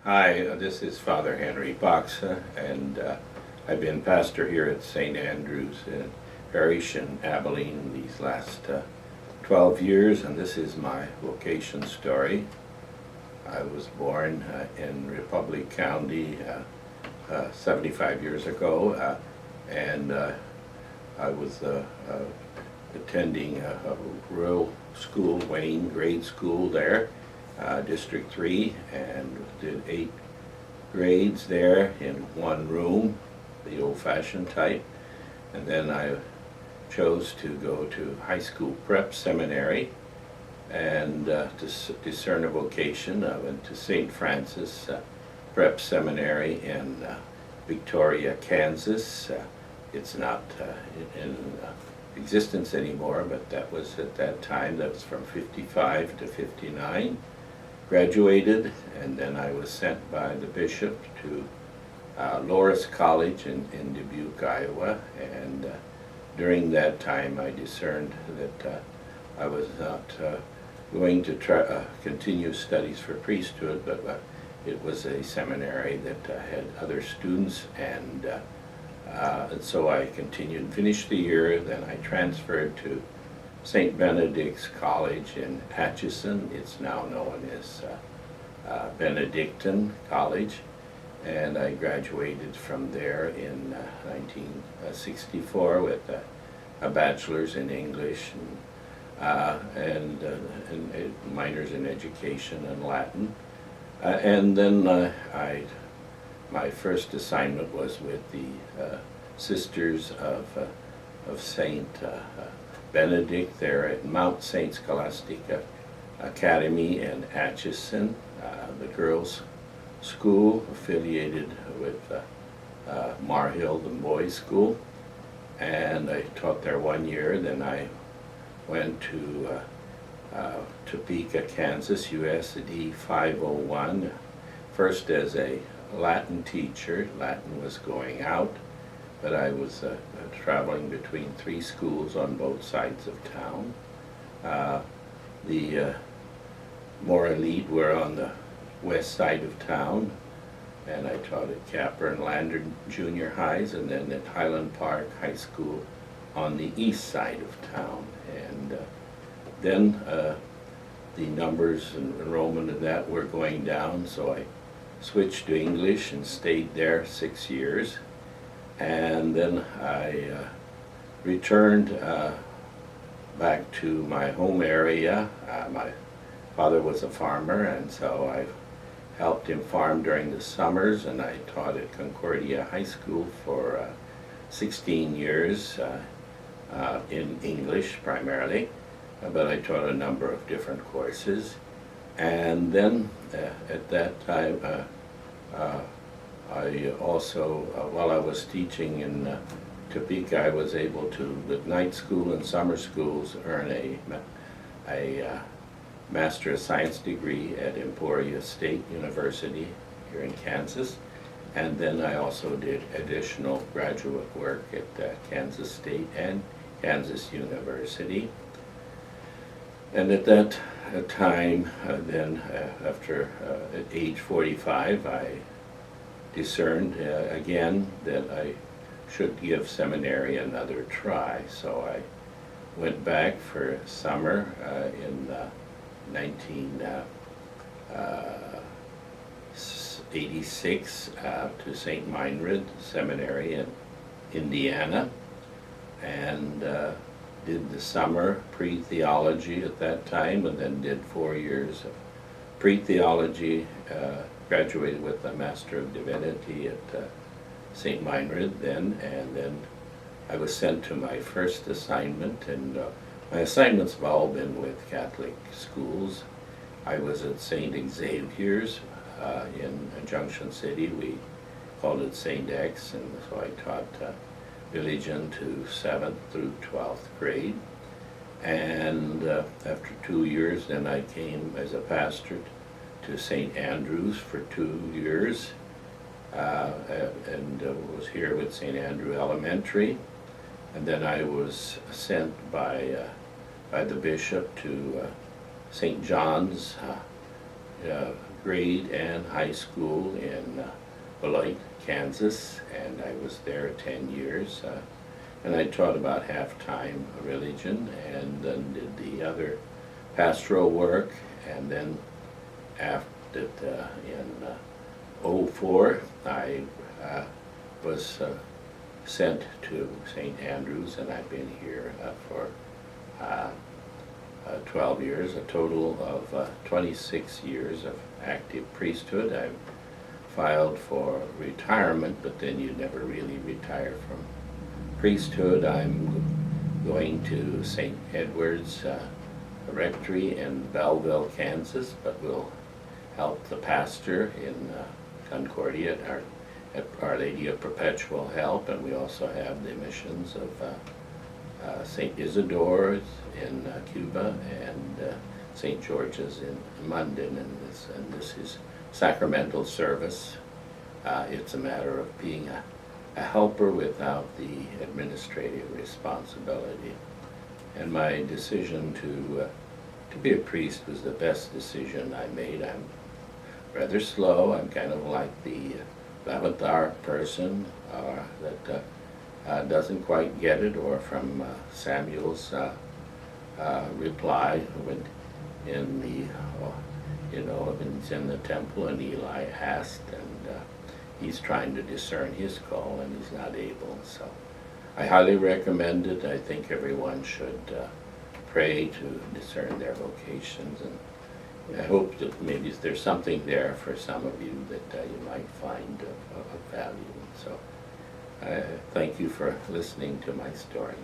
Hi, this is Father Henry Baxa, and I've been pastor here at St. Andrew's Parish in Abilene these last 12 years, and this is my vocation story. I was born in Republic County 75 years ago, and I was attending a rural school, Wayne grade school there, District 3, and did 8 grades there in one room, the old-fashioned type. And then I chose to go to high school prep seminary and to discern a vocation. I went to St. Francis Prep Seminary in Victoria, Kansas. It's not in existence anymore, but that was at that time. That was from 55 to 59. Graduated, and then I was sent by the bishop to Loris College in Dubuque, Iowa, and during that time I discerned that I was not going to try, continue studies for priesthood, but it was a seminary that had other students, and so I continued and finished the year. Then I transferred to St. Benedict's College in Atchison. It's now known as Benedictine College, and I graduated from there in 1964 with a bachelor's in English and minors in education and Latin. And then my first assignment was with the Sisters of Saint Benedict there at Mount St. Scholastica Academy in Atchison, the girls' school affiliated with Marhill, the boys' school. And I taught there 1 year. Then I went to Topeka, Kansas, USD 501, first as a Latin teacher. Latin was going out, but I was traveling between 3 schools on both sides of town. The more elite were on the west side of town, and I taught at Capper and Lander Junior Highs, and then at Highland Park High School on the east side of town. And then the numbers and enrollment of that were going down, so I switched to English and stayed there 6 years. And then I returned back to my home area. My father was a farmer, and so I helped him farm during the summers, and I taught at Concordia High School for 16 years in English primarily, but I taught a number of different courses. And then at that time, I also, while I was teaching in Topeka, I was able to, with night school and summer schools, earn a Master of Science degree at Emporia State University here in Kansas. And then I also did additional graduate work at Kansas State and Kansas University. And at that time, then after at age 45, I discerned again that I should give seminary another try. So I went back for summer in 1986 to St. Meinrad Seminary in Indiana, and did the summer pre-theology at that time, and then did 4 years of pre-theology, graduated with a Master of Divinity at St. Meinrad then, and then I was sent to my first assignment, and my assignments have all been with Catholic schools. I was at St. Xavier's in Junction City. We called it St. X, and so I taught religion to 7th through 12th grade. And after 2 years, then I came as a pastor to St. Andrew's for 2 years, and was here with St. Andrew Elementary. And then I was sent by the bishop to St. John's grade and high school in Abilene, Kansas, and I was there 10 years. And I taught about half-time religion and then did the other pastoral work. And then after in '04, I was sent to St. Andrews, and I've been here for 12 years, a total of 26 years of active priesthood. I've filed for retirement, but then you never really retire from priesthood. I'm going to St. Edward's Rectory in Belleville, Kansas, but will help the pastor in Concordia at Our Lady of Perpetual Help, and we also have the missions of St. Isidore's in Cuba and St. George's in London, and this is sacramental service. It's a matter of being a helper without the administrative responsibility. And my decision to be a priest was the best decision I made. I'm rather slow. I'm kind of like the 11th hour person that doesn't quite get it, or from Samuel's reply when in it's in the temple and Eli asked, and he's trying to discern his call and he's not able. So I highly recommend it. I think everyone should pray to discern their vocations, and I hope that maybe there's something there for some of you that you might find of value. So I thank you for listening to my story.